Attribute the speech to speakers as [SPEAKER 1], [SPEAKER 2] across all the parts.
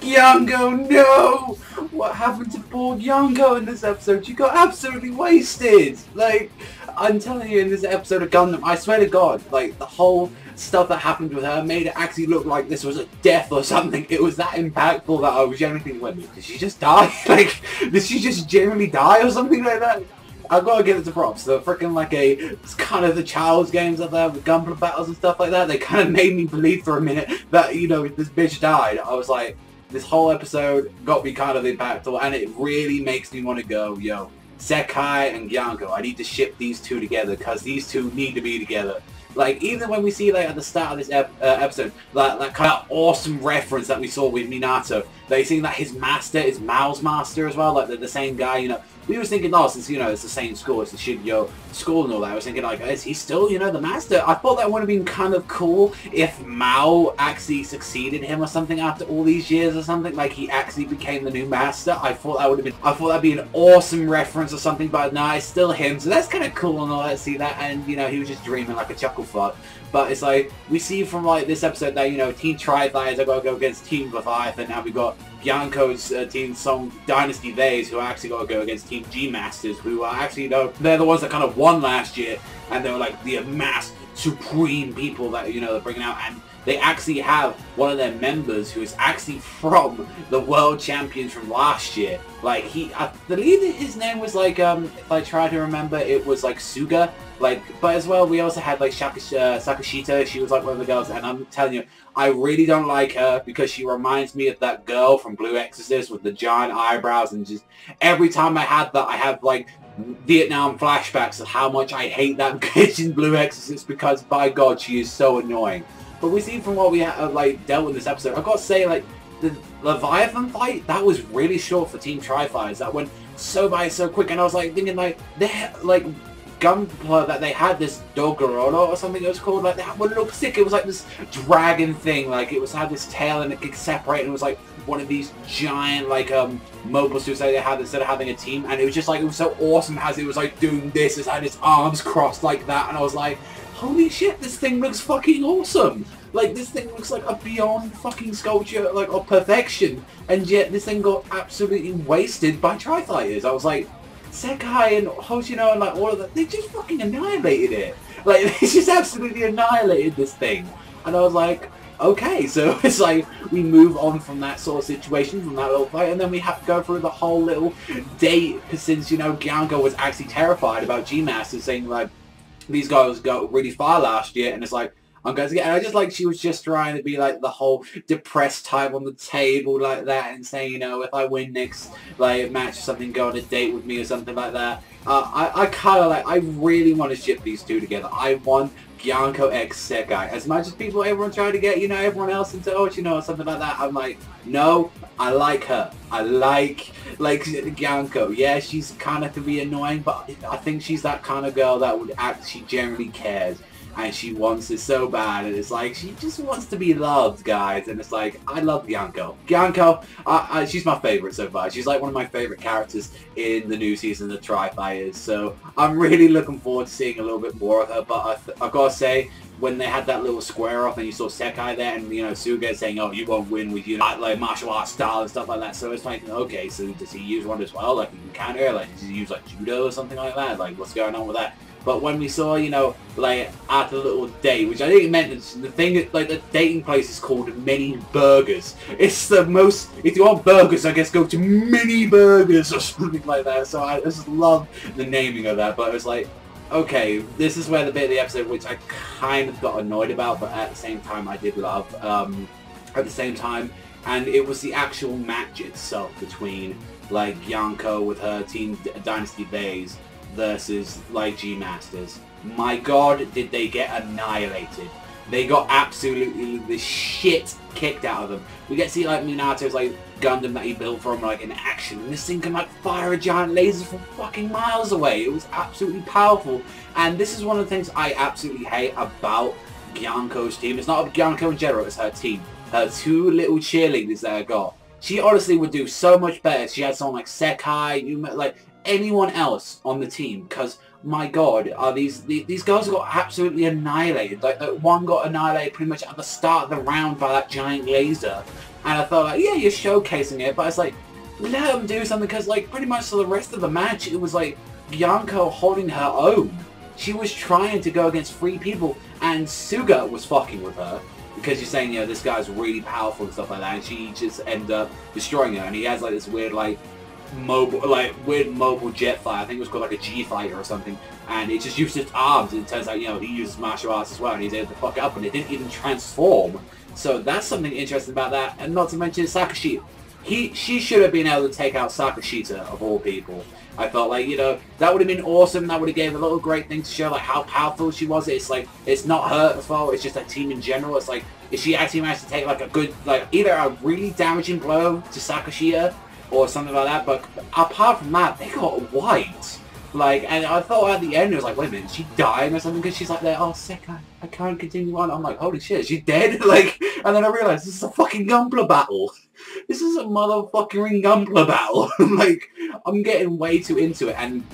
[SPEAKER 1] Gyanko, no! What happened to poor Gyanko in this episode? She got absolutely wasted! Like, I'm telling you, in this episode of Gundam, I swear to God, like, the whole stuff that happened with her made it actually look like this was a death or something. It was that impactful that I was generally thinking, wait, did she just die? Like, did she just generally die or something like that? I've got to give it to props. They're freaking like it's kind of the child's games up there with gunpla battles and stuff like that. They kind of made me believe for a minute that, you know, this bitch died. I was like, this whole episode got me kind of impactful, and it really makes me want to go, yo, Sekai and Gyanko, I need to ship these two together, because these two need to be together. Like, even when we see, like, at the start of this episode, that kind of awesome reference that we saw with Minato, they seeing that his master is Mao's master as well, like, they're the same guy, you know. We was thinking, oh, since, you know, it's the same school, it's the Shigyo school and all that, I was thinking, like, is he still, you know, the master? I thought that would have been kind of cool if Mao actually succeeded him or something after all these years or something, like he actually became the new master. I thought that'd be an awesome reference or something, but no, it's still him, so that's kind of cool and all that, see that, and, you know, he was just dreaming like a chuckle fuck. But it's like, we see from, like, this episode that, you know, Team Tri-Fighters are going to go against Team Leviathan, and we got Gyanko's team, some Dynasty Days, who are actually going to go against Team G-Masters, who are actually, you know, they're the ones that kind of won last year, and they were, like, the amassed, supreme people that, you know, they're bringing out, and they actually have one of their members who is actually from the world champions from last year. Like, I believe that his name was, like, if I try to remember, it was, like, Suga. Like, but as well, we also had, like, Sakashita. She was, like, one of the girls, and I'm telling you, I really don't like her because she reminds me of that girl from Blue Exorcist with the giant eyebrows, and just every time I had that, I have, like, Vietnam flashbacks of how much I hate that bitch in Blue Exorcist, because, by God, she is so annoying. But we see from what we have, like, dealt with this episode, I've got to say, like, the Leviathan fight, that was really short for Team Tri-Fighters. That went so by so quick, and I was, like, thinking, like, they, like, gunpla that they had this Dogororo or something it was called, like, that would look sick. It was like this dragon thing, like, it had this tail and it could separate, and it was like one of these giant, like, mobile suits that they had instead of having a team, and it was just like, it was so awesome as it was like doing this, it had its arms crossed like that, and I was like, holy shit, this thing looks fucking awesome. Like, this thing looks like a beyond fucking sculpture, like, of perfection, and yet this thing got absolutely wasted by Tri-Fighters. I was like, Sekai and Hoshino and, like, all of that, they just fucking annihilated it. Like, they just absolutely annihilated this thing. And I was like, okay, so it's like, we move on from that sort of situation, from that little fight, and then we have to go through the whole little date, since, you know, Gyanko was actually terrified about G-Masters, saying, like, these guys got really far last year, and it's like, I'm going to get, and I just like she was just trying to be like the whole depressed type on the table like that, and saying, you know, if I win next like match or something, go on a date with me or something like that. I kind of like, I really want to ship these two together. I want Gyanko x Sekai. As much as everyone trying to get, you know, everyone else into, oh, you know, something like that, I'm like, no, I like her. I like Gyanko. Yeah, she's kind of can be annoying, but I think she's that kind of girl that would actually generally cares. And she wants it so bad, and it's like, she just wants to be loved, guys, and it's like, I love Gyanko. Gyanko, she's my favourite so far. She's like one of my favourite characters in the new season of Tri-Fighters, so I'm really looking forward to seeing a little bit more of her, but I've got to say, when they had that little square off and you saw Sekai there, and, you know, Suga saying, oh, you won't win with, you know, like martial arts style and stuff like that, so it's like, okay, so does he use one as well? Like, he can counter, like, does he use, like, judo or something like that? Like, what's going on with that? But when we saw, you know, like, at the little date, which I didn't mention, the thing, like, the dating place is called Mini Burgers. It's the most, if you want burgers, I guess go to Mini Burgers or something like that. So I just love the naming of that. But it was like, okay, this is where the bit of the episode which I kind of got annoyed about, but at the same time I did love, at the same time. And it was the actual match itself between, like, Gyanko with her team Dynasty Days versus, like, G-Masters. My God, did they get annihilated. They got absolutely the shit kicked out of them. We get to see, like, Minato's, like, Gundam that he built from, like, in action. And this thing can, like, fire a giant laser from fucking miles away. It was absolutely powerful. And this is one of the things I absolutely hate about Gyanko's team. It's not Gyanko in general, it's her team. Her two little cheerleaders that I got. She honestly would do so much better if she had someone like Sekai, like, anyone else on the team, because my god, are these girls got absolutely annihilated. Like one got annihilated pretty much at the start of the round by that giant laser, and I thought like, yeah, you're showcasing it, but it's like, let them do something, because like pretty much for the rest of the match it was like Gyanko holding her own. She was trying to go against 3 people, and Suga was fucking with her because she's saying, you know, this guy's really powerful and stuff like that, and she just ended up destroying her. And he has like this weird mobile jet fighter. I think it was called like a G fighter or something, and it just used its arms, and it turns out, you know, he uses martial arts as well, and he's able to fuck it up, and it didn't even transform. So that's something interesting about that. And not to mention Sakashita. She should have been able to take out Sakashita of all people. I felt like, you know, that would have been awesome. That would have gave a little great thing to show like how powerful she was. It's like, it's not her fault, it's just a team in general. It's like, if she actually managed to take like a good, like either a really damaging blow to Sakashita or something like that, but apart from that, they got wiped. Like, and I thought at the end it was like, wait a minute, is she dying or something? Because she's like, there, oh, sick, I can't continue on. I'm like, holy shit, is she dead? Like, and then I realized this is a fucking Gunpla battle. This is a motherfucking Gunpla battle. Like, I'm getting way too into it, and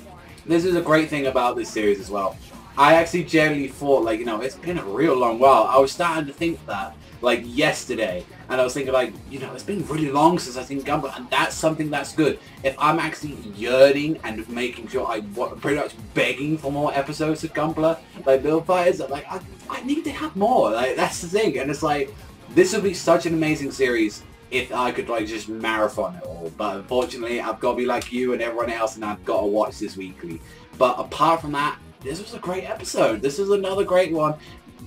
[SPEAKER 1] this is a great thing about this series as well. I actually generally thought, like, you know, it's been a real long while. I was starting to think that, like, yesterday, and I was thinking, like, you know, it's been really long since I've seen Gunpla, and that's something that's good. If I'm actually yearning and making sure pretty much begging for more episodes of Gunpla, like, Build Fighters, like, I need to have more. Like, that's the thing, and it's like, this would be such an amazing series if I could, like, just marathon it all. But unfortunately, I've got to be like you and everyone else, and I've got to watch this weekly. But apart from that, this was a great episode. This was another great one.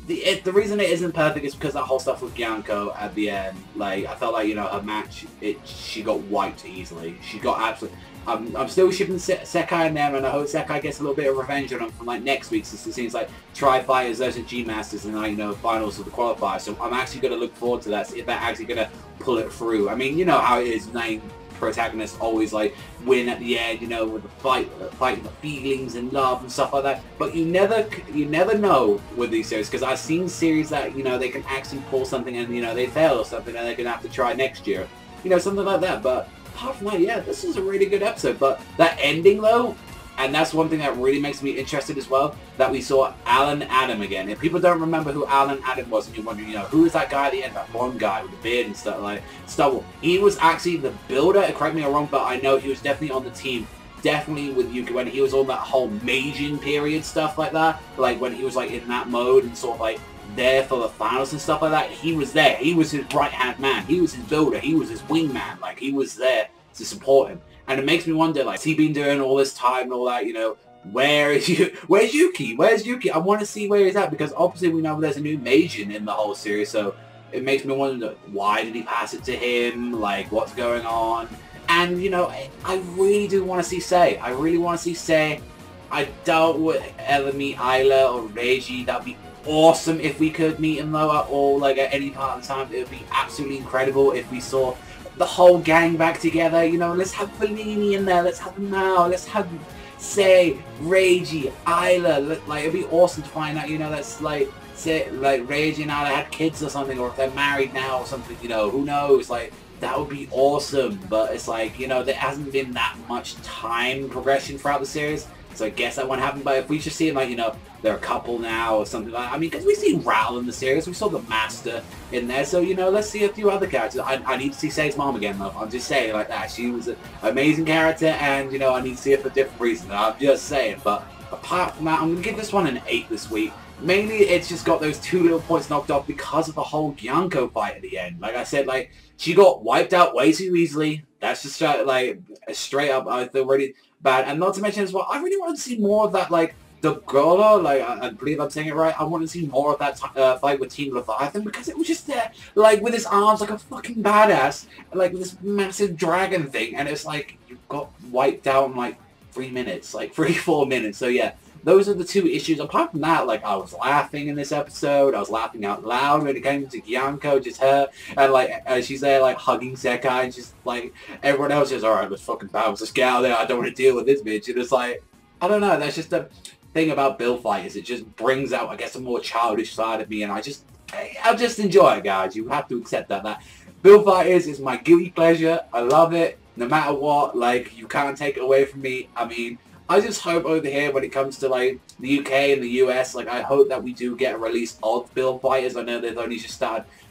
[SPEAKER 1] The reason it isn't perfect is because that whole stuff with Gyanko at the end. Like, I felt like, you know, her match, she got wiped easily. She got absolutely... I'm still shipping Sekai in there, and I hope Sekai gets a little bit of revenge on him from, like, next week, since it seems like Tri-Fighters versus G-Masters and, like, you know, finals of the qualifier. So I'm actually going to look forward to that, see if they're actually going to pull it through. I mean, you know how it is, main protagonists always, like, win at the end, you know, with the fighting the feelings and love and stuff like that. But you never know with these series, because I've seen series that, you know, they can actually pull something and, you know, they fail or something and they're going to have to try next year. You know, something like that. But apart from that, yeah, this is a really good episode. But that ending, though, and that's one thing that really makes me interested as well, that we saw Alan Adam again. If people don't remember who Alan Adam was, and you're wondering, you know, who is that guy at the end, that blonde guy with the beard and stuff, like, stubble. He was actually the builder, correct me if I'm wrong, but I know he was definitely on the team, definitely with Yuki, when he was on that whole Meijin period stuff like that, like when he was like in that mode and sort of like there for the finals and stuff like that. He was there. He was his right-hand man. He was his builder. He was his wingman. Like, he was there to support him. And it makes me wonder, like, has he been doing all this time and all that, you know, where's Yuki? Where's Yuki? I want to see where he's at, because obviously we know there's a new Meijin in the whole series, so it makes me wonder, why did he pass it to him? Like, what's going on? And, you know, I really do want to see Sei. I really want to see Sei. I doubt we'll ever meet Isla or Reiji. That would be awesome if we could meet him, though, at all, like, at any part of the time. It would be absolutely incredible if we saw the whole gang back together. You know, let's have Fellini in there, let's have Mao, let's have Sei, Reiji, Isla. Like, it'd be awesome to find out, you know, that's like, say, like Reiji and Isla had kids or something, or if they're married now or something, you know, who knows. Like, that would be awesome. But it's like, you know, there hasn't been that much time progression throughout the series, so I guess that won't happen. But if we just see, like, you know, they're a couple now or something like that. I mean, because we've seen Raoul in the series, we saw the Master in there, so, you know, let's see a few other characters. I need to see Sei's mom again, though. I'm just saying like that. She was an amazing character, and, you know, I need to see it for different reasons. I'm just saying. But apart from that, I'm going to give this one an 8 this week. Mainly, it's just got those 2 little points knocked off because of the whole Gyanko fight at the end. Like I said, like, she got wiped out way too easily. That's just, like, straight up, I feel really bad. And not to mention as well, I really want to see more of that, like, the Golo, like, I believe I'm saying it right, I want to see more of that fight with Team Leviathan, because it was just there, like, with his arms like a fucking badass, like, with this massive dragon thing, and it's like, you got wiped out in, like, 3 minutes, like, 3-4 minutes, so yeah. Those are the 2 issues. Apart from that, like, I was laughing in this episode. I was laughing out loud when it came to Gyanko, just her. And, like, she's there, like, hugging Sekai. And just, like, everyone else is, alright, let's fucking bounce. Let's get out of there. I don't want to deal with this bitch. And it's like, I don't know. That's just a thing about Build Fighters. It just brings out, I guess, a more childish side of me. And I just enjoy it, guys. You have to accept that. Build Fighters is my guilty pleasure. I love it. no matter what, like, you can't take it away from me. I mean, I just hope over here when it comes to, like, the UK and the US, like, I hope that we do get a release of Build Fighters. I know they've only just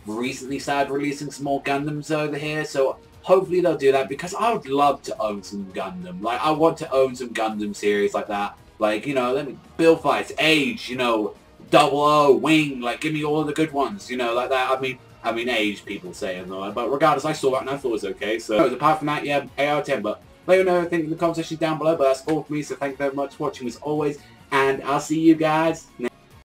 [SPEAKER 1] recently started releasing some more Gundams over here, so hopefully they'll do that, because I would love to own some Gundam. Like, I want to own some Gundam series like that. Like, you know, let me Build Fights, Age, you know, 00, Wing, like, give me all of the good ones, you know, like that. I mean, Age, people say, but regardless, I saw that and I thought it was okay. So, apart from that, yeah, 8 out of 10, but let me know everything in the comment section down below. But that's all for me, so thank you very much for watching as always, and I'll see you guys next